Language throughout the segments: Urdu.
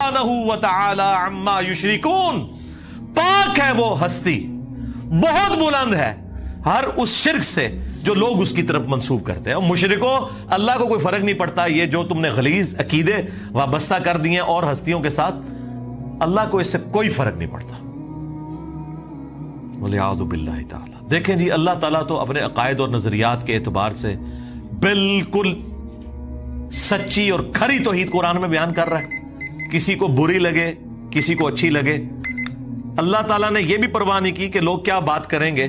سبحانہ و تعالی عما یشرکون، پاک ہے وہ ہستی، بہت بلند ہے ہر اس شرک سے جو لوگ اس کی طرف منسوب کرتے ہیں۔ اور مشرکوں، اللہ کو کوئی فرق نہیں پڑتا یہ جو تم نے غلیظ عقیدے وابستہ کر دیے اور ہستیوں کے ساتھ، اللہ کو اس سے کوئی فرق نہیں پڑتا۔ وَلِعَاذُ بِاللَّهِ تعالی۔ دیکھیں جی، اللہ تعالیٰ تو اپنے عقائد اور نظریات کے اعتبار سے بالکل سچی اور کھری توحید قرآن میں بیان کر رہا ہے، کسی کو بری لگے کسی کو اچھی لگے۔ اللہ تعالیٰ نے یہ بھی پرواہ نہیں کی کہ لوگ کیا بات کریں گے،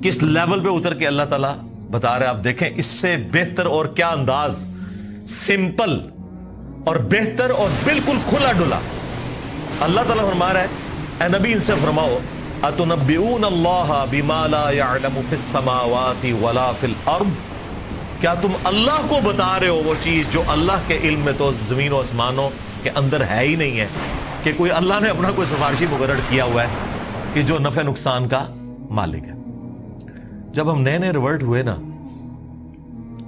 کس لیول پہ اتر کے اللہ تعالیٰ بتا رہے ہیں۔ آپ دیکھیں اس سے بہتر اور کیا انداز، سمپل اور بہتر اور بالکل کھلا ڈلا۔ اللہ تعالیٰ فرما رہا ہے، اے نبی ان سے فرماؤ، اتنبئون اللہ بما لا يعلم فی السماوات ولا فی الارض، کیا تم اللہ کو بتا رہے ہو وہ چیز جو اللہ کے علم میں تو زمین و آسمانوں کے اندر ہے ہی نہیں ہے، کہ کوئی اللہ نے اپنا کوئی سفارشی مقرر کیا ہوا ہے کہ جو نفع نقصان کا مالک ہے۔ جب ہم نئے ریورٹ ہوئے نا،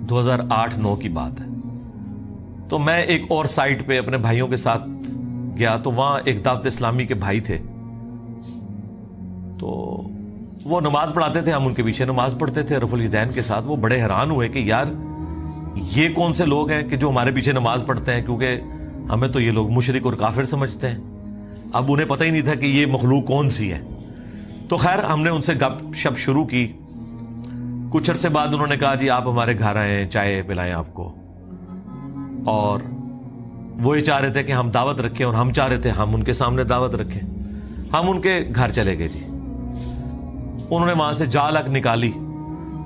2008-9 کی بات ہے، تو میں ایک اور سائٹ پہ اپنے بھائیوں کے ساتھ گیا، تو وہاں ایک دعوت اسلامی کے بھائی تھے، تو وہ نماز پڑھاتے تھے، ہم ان کے پیچھے نماز پڑھتے تھے رفع الیدین کے ساتھ۔ وہ بڑے حیران ہوئے کہ یار یہ کون سے لوگ ہیں کہ جو ہمارے پیچھے نماز پڑھتے ہیں، کیونکہ ہمیں تو یہ لوگ مشرک اور کافر سمجھتے ہیں۔ اب انہیں پتہ ہی نہیں تھا کہ یہ مخلوق کون سی ہے۔ تو خیر ہم نے ان سے گپ شپ شروع کی۔ کچھ عرصے بعد انہوں نے کہا جی آپ ہمارے گھر آئیں، چائے پلائیں آپ کو، اور وہ یہ چاہ رہے تھے کہ ہم دعوت رکھیں، اور ہم چاہ رہے تھے ہم ان کے سامنے دعوت رکھیں۔ ہم ان کے گھر چلے گئے جی، انہوں نے وہاں سے جال حق نکالی۔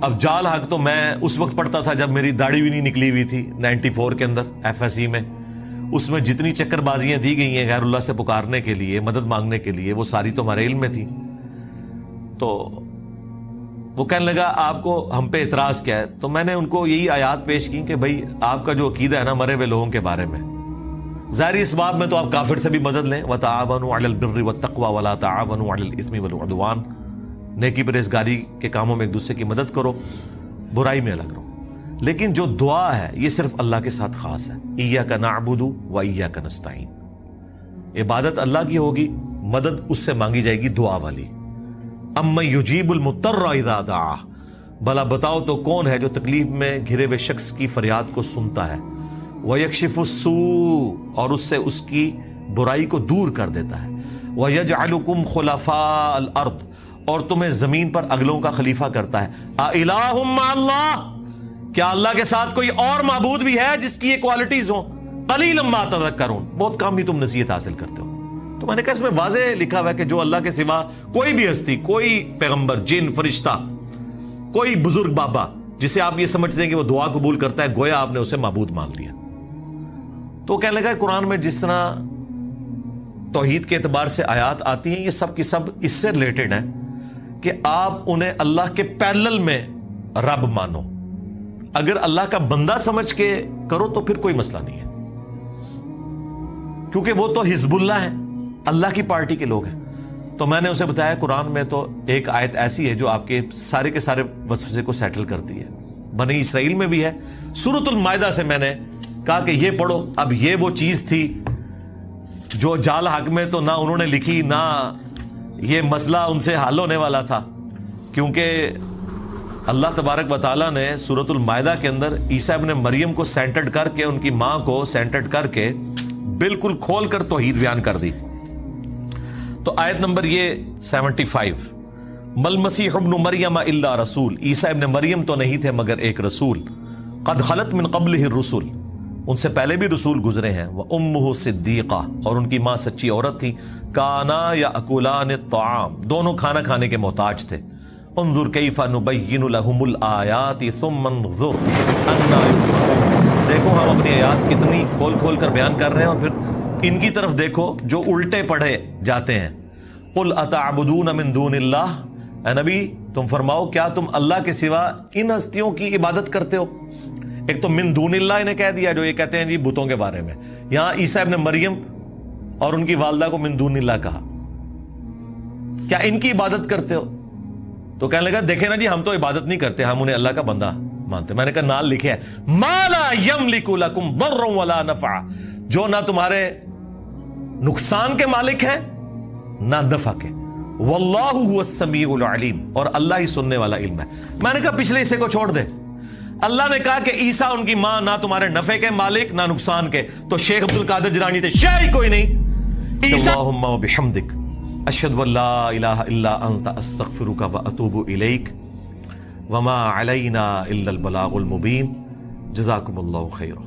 اب جال حق تو میں اس وقت پڑھتا تھا جب میری داڑھی بھی نہیں نکلی ہوئی تھی، 94 کے اندر FSE میں۔ اس میں جتنی چکر بازیاں دی گئی ہیں غیر اللہ سے پکارنے کے لیے، مدد مانگنے کے لیے، وہ ساری تو ہمارے علم میں تھی۔ تو وہ کہنے لگا آپ کو ہم پہ اعتراض کیا ہے؟ تو میں نے ان کو یہی آیات پیش کی کہ بھائی آپ کا جو عقیدہ ہے نا مرے ہوئے لوگوں کے بارے میں، ظاہری اس باب میں تو آپ کافر سے بھی مدد لیں، وَتَعَاوَنُوا عَلَى الْبِرِّ وَالتَّقْوَى وَلَا تَعَاوَنُوا عَلَى الْإِثْمِ وَالْعُدْوَانِ، نیکی پرہیزگاری کے کاموں میں ایک دوسرے کی مدد کرو، برائی میں الگ رہو۔ لیکن جو دعا ہے یہ صرف اللہ کے ساتھ خاص ہے، إِيَّاكَ نَعْبُدُ وَإِيَّاكَ نَسْتَعِينُ، عبادت اللہ کی ہوگی، مدد اس سے مانگی جائے گی دعا والی۔ اَمَّن يُجِيبُ الْمُضْطَرَّ إِذَا دَعَاهُ، بھلا بتاؤ تو کون ہے جو تکلیف میں گھرے ہوئے شخص کی فریاد کو سنتا ہے، وَيَكْشِفُ السُّوءَ، اور اس سے اس کی برائی کو دور کر دیتا ہے، وَيَجْعَلُكُمْ خُلَفَاءَ الْأَرْضِ، اور تمہیں زمین پر اگلوں کا خلیفہ کرتا ہے۔ أَإِلَٰهٌ مَّعَ اللَّهِ، کیا اللہ کے ساتھ کوئی اور معبود بھی ہے جس کی یہ کوالٹیز ہوں؟ قَلِيلًا مَّا تَذَكَّرُونَ، بہت کم ہی تم نصیحت حاصل کرتے ہو۔ تو میں نے کہا اس میں واضح لکھا ہوا ہے کہ جو اللہ کے سوا کوئی بھی ہستی، کوئی پیغمبر، جن، فرشتہ، کوئی بزرگ بابا جسے آپ یہ سمجھتے ہیں کہ وہ دعا قبول کرتا ہے، گویا آپ نے اسے معبود مان لیا۔ تو کہنے لگا قرآن میں جس طرح توحید کے اعتبار سے آیات آتی ہیں یہ سب کی سب اس سے ریلیٹڈ ہیں کہ آپ انہیں اللہ کے پیرلل میں رب مانو۔ اگر اللہ کا بندہ سمجھ کے کرو تو پھر کوئی مسئلہ نہیں ہے، کیونکہ وہ تو حزب اللہ ہیں، اللہ کی پارٹی کے لوگ ہیں۔ تو میں نے اسے بتایا قرآن میں تو ایک آیت ایسی ہے جو آپ کے سارے وسوسے کو سیٹل کرتی ہے، بنی اسرائیل میں بھی ہے۔ سورۃ المائدہ سے میں نے کہا کہ یہ پڑھو۔ اب یہ وہ چیز تھی جو جال حق میں تو نہ انہوں نے لکھی، نہ یہ مسئلہ ان سے حل ہونے والا تھا، کیونکہ اللہ تبارک و تعالیٰ نے سورۃ المائدہ کے اندر عیسیٰ ابن مریم کو سینٹرڈ کر کے، ان کی ماں کو سینٹرڈ کر کے بالکل کھول کر توحید بیان کر دی۔ تو آیت نمبر یہ 75، مل مسیح ابن مریم الا رسول، عیسیٰ ابن مریم تو نہیں تھے مگر ایک رسول، قد خلت من قبلہ الرسل، ان سے پہلے بھی رسول گزرے ہیں، وامہ صدیقہ، اور ان کی ماں سچی عورت تھی، کانا یاکلان الطعام، دونوں کھانا کھانے کے محتاج تھے، انظر کیف نبین لہم الآیات ثم انظر انا یؤفکون، دیکھو ہم اپنی آیات کتنی کھول کھول کر بیان کر رہے ہیں، اور پھر ان کی طرف دیکھو جو الٹے پڑھے جاتے ہیں۔ قل اتعبدون من دون اللہ، اے نبی تم فرماؤ کیا تم اللہ کے سوا ان ہستیوں کی عبادت کرتے ہو؟ ایک تو من دون اللہ انہیں کہہ دیا جو یہ کہتے ہیں جی بتوں کے بارے میں، یہاں عیسیٰ ابن مریم اور ان کی والدہ کو من دون اللہ کہا، کیا ان کی عبادت کرتے ہو؟ تو کہنے لگا دیکھیں نا جی ہم تو عبادت نہیں کرتے، ہم انہیں اللہ کا بندہ مانتے۔ میں نے کہا نال لکھے ہے ما لا یملک لکم ضرا ولا نفع، جو نہ تمہارے نقصان کے مالک ہے نہ نفع کے. واللہ هو السمیع العلیم, اور اللہ ہی سننے والا علم ہے. میں نے کہا پچھلے حصے کو چھوڑ دے. اللہ نے کہا کہ عیسیٰ ان کی ماں نہ تمہارے نفع کے مالک نہ نقصان کے, تو شیخ عبد القادر جیلانی تھے, شیخ ہی کوئی نہیں. اللہم وبحمدک اشہد ان لا الہ الا انت استغفرک واتوب الیک وما علینا الا البلاغ المبین. جزاکم اللہ خیرا.